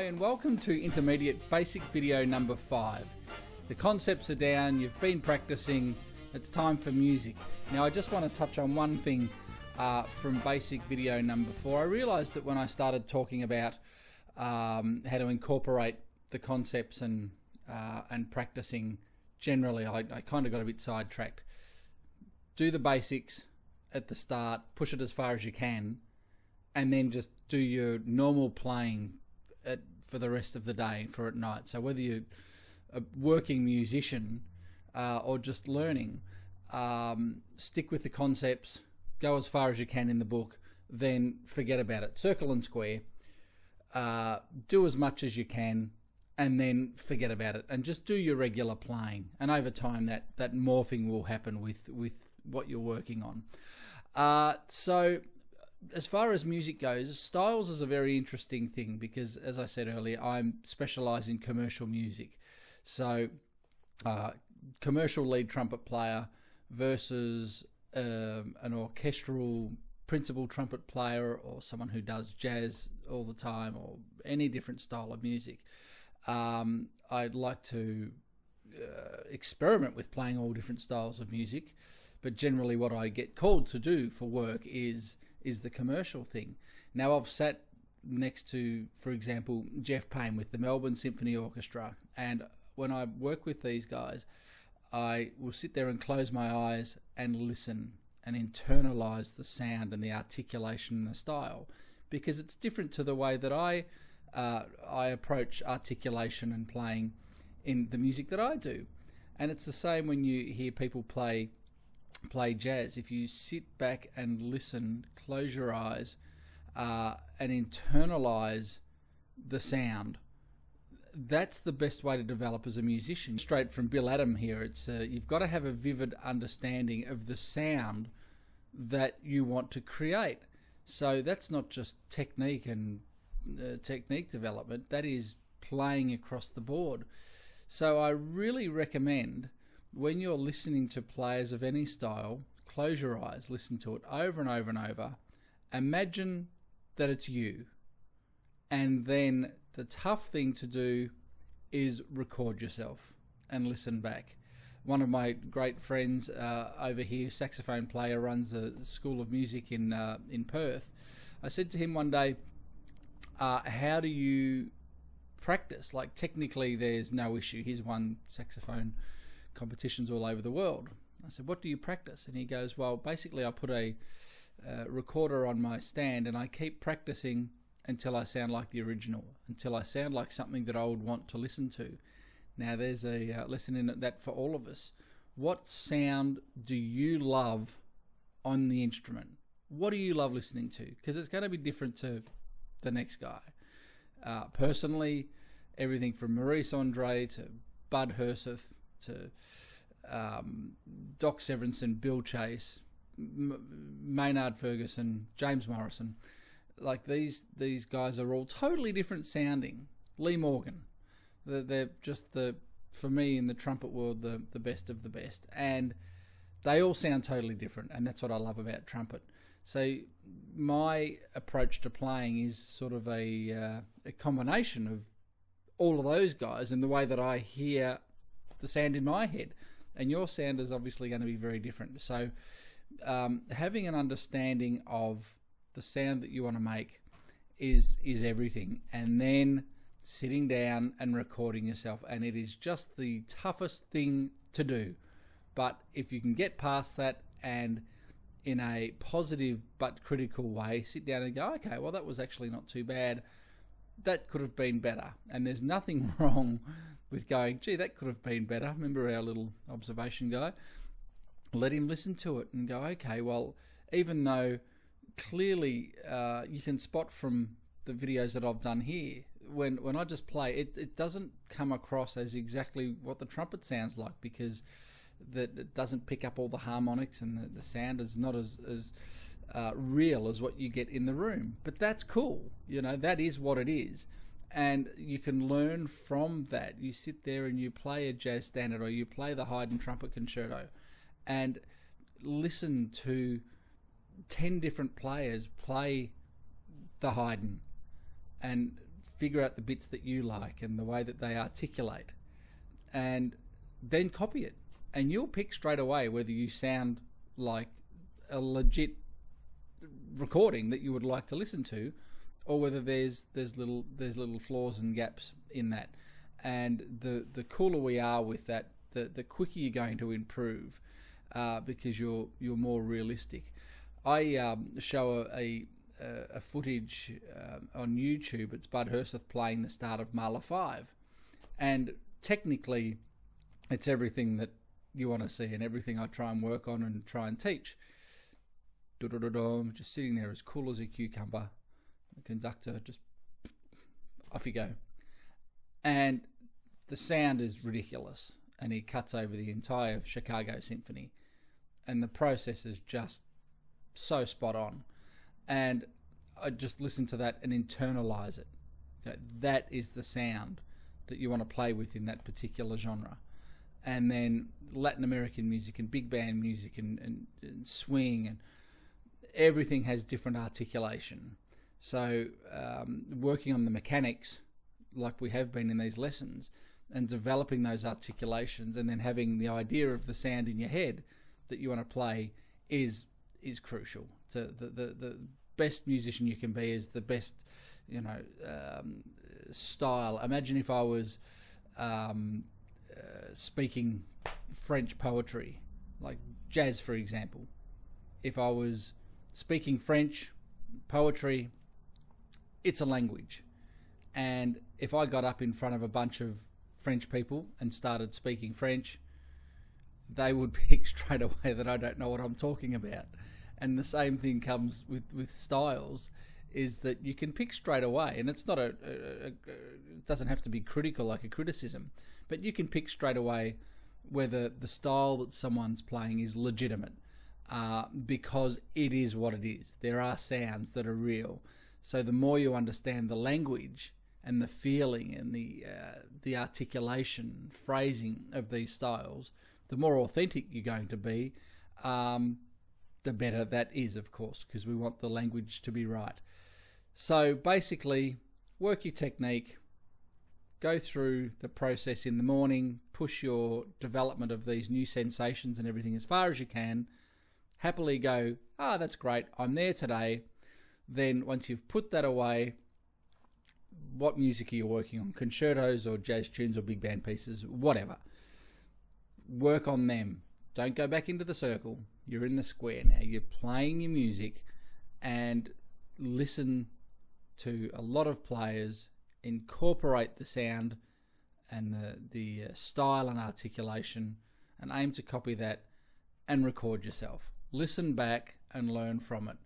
and welcome to Intermediate Basic video number 5. The concepts are down, you've been practicing, it's time for music. Now I just want to touch on one thing from basic video number 4. I realized that when I started talking about how to incorporate the concepts and practicing generally, I kind of got a bit sidetracked. Do the basics at the start, push it as far as you can, and then just do your normal playing for the rest of the day, for at night. So whether you're a working musician or just learning, stick with the concepts, go as far as you can in the book, then forget about it. Circle and square, do as much as you can, and then forget about it, and just do your regular playing. And over time that morphing will happen with what you're working on. So as far as music goes, styles is a very interesting thing because, as I said earlier, I'm specialised in commercial music. So commercial lead trumpet player versus an orchestral principal trumpet player, or someone who does jazz all the time, or any different style of music. I'd like to experiment with playing all different styles of music, but generally what I get called to do for work is the commercial thing. Now I've sat next to, for example, Jeff Payne with the Melbourne Symphony Orchestra, and when I work with these guys, I will sit there and close my eyes and listen and internalize the sound and the articulation and the style, because it's different to the way that I approach articulation and playing in the music that I do. And it's the same when you hear people play jazz. If you sit back and listen, close your eyes, and internalize the sound, that's the best way to develop as a musician. Straight from Bill Adam here, it's you've got to have a vivid understanding of the sound that you want to create. So that's not just technique and technique development, that is playing across the board. So I really recommend, when you're listening to players of any style, close your eyes, listen to it over and over and over. Imagine that it's you. And then the tough thing to do is record yourself and listen back. One of my great friends over here, saxophone player, runs a school of music in Perth. I said to him one day, how do you practice? Like, technically there's no issue. He's won saxophone competitions all over the world. I said, what do you practice? And he goes, well, basically I put a recorder on my stand and I keep practicing until I sound like the original, until I sound like something that I would want to listen to. Now there's a lesson in that for all of us. What sound do you love on the instrument? What do you love listening to? Because it's going to be different to the next guy. Personally, everything from Maurice Andre to Bud Herseth to Doc Severinsen, Bill Chase, Maynard Ferguson, James Morrison, like these guys are all totally different sounding. Lee Morgan, they're just for me in the trumpet world, the best of the best, and they all sound totally different, and that's what I love about trumpet. So my approach to playing is sort of a combination of all of those guys in the way that I hear the sound in my head, and your sound is obviously going to be very different. So having an understanding of the sound that you want to make is everything, and then sitting down and recording yourself, and it is just the toughest thing to do. But if you can get past that and in a positive but critical way sit down and go, okay, well that was actually not too bad, that could have been better, and there's nothing wrong with going, gee, that could have been better. Remember our little observation guy? Let him listen to it and go, okay, well, even though clearly you can spot from the videos that I've done here, when I just play, it doesn't come across as exactly what the trumpet sounds like, because it doesn't pick up all the harmonics, and the sound is not as real as what you get in the room. But that's cool, that is what it is. And you can learn from that. You sit there and you play a jazz standard, or you play the Haydn trumpet concerto, and listen to 10 different players play the Haydn, and figure out the bits that you like and the way that they articulate, and then copy it. And you'll pick straight away whether you sound like a legit recording that you would like to listen to, or whether there's little flaws and gaps in that. And the cooler we are with that, the quicker you're going to improve, because you're more realistic. I show a footage on YouTube. It's Bud Herseth playing the start of Mahler 5, and technically it's everything that you want to see and everything I try and work on and try and teach. Just sitting there as cool as a cucumber. The conductor just, off you go. And the sound is ridiculous, and he cuts over the entire Chicago Symphony, and the process is just so spot on. And I just listen to that and internalize it. Okay, that is the sound that you want to play with in that particular genre. And then Latin American music and big band music and swing, and everything has different articulation. So working on the mechanics like we have been in these lessons, and developing those articulations, and then having the idea of the sound in your head that you want to play is crucial. So the best musician you can be is the best, style. Imagine if I was speaking French poetry, like jazz, for example. If I was speaking French poetry, it's a language. And if I got up in front of a bunch of French people and started speaking French, they would pick straight away that I don't know what I'm talking about. And the same thing comes with styles, is that you can pick straight away, and it's not it doesn't have to be critical like a criticism, but you can pick straight away whether the style that someone's playing is legitimate, because it is what it is. There are sounds that are real. So the more you understand the language and the feeling and the articulation, phrasing of these styles, the more authentic you're going to be, the better that is, of course, because we want the language to be right. So basically, work your technique, go through the process in the morning, push your development of these new sensations and everything as far as you can, happily go, that's great, I'm there today. Then once you've put that away, what music are you working on? Concertos or jazz tunes or big band pieces, whatever. Work on them. Don't go back into the circle. You're in the square now. You're playing your music, and listen to a lot of players, incorporate the sound and the style and articulation, and aim to copy that and record yourself. Listen back and learn from it.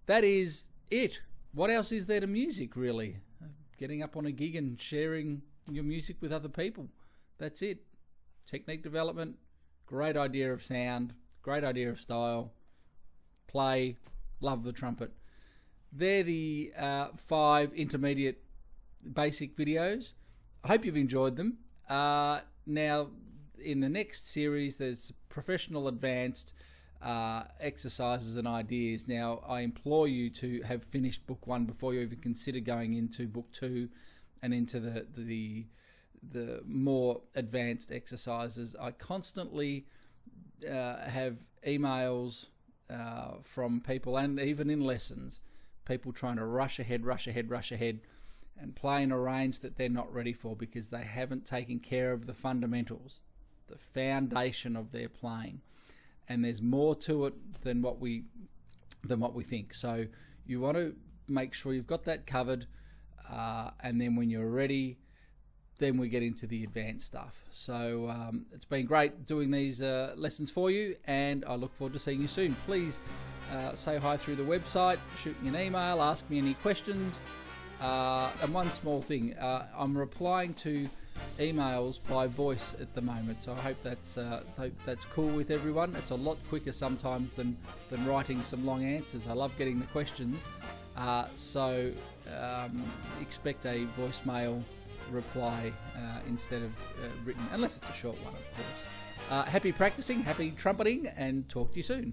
That is it. What else is there to music, really? Getting up on a gig and sharing your music with other people. That's it. Technique development, great idea of sound, great idea of style, play, love the trumpet. They're the 5 intermediate basic videos. I hope you've enjoyed them. Now, in the next series, there's professional advanced exercises and ideas. Now, I implore you to have finished book 1 before you even consider going into book 2 and into the more advanced exercises. I constantly have emails from people, and even in lessons, people trying to rush ahead, and play in a range that they're not ready for because they haven't taken care of the fundamentals, the foundation of their playing. And there's more to it than what we think. So you want to make sure you've got that covered, and then when you're ready, then we get into the advanced stuff. So it's been great doing these lessons for you, and I look forward to seeing you soon. Please say hi through the website, shoot me an email, ask me any questions. And one small thing, I'm replying to emails by voice at the moment, so I hope that's cool with everyone. It's a lot quicker sometimes than writing some long answers. I love getting the questions, so expect a voicemail reply instead of written, unless it's a short one, of course. Happy practicing, happy trumpeting, and talk to you soon.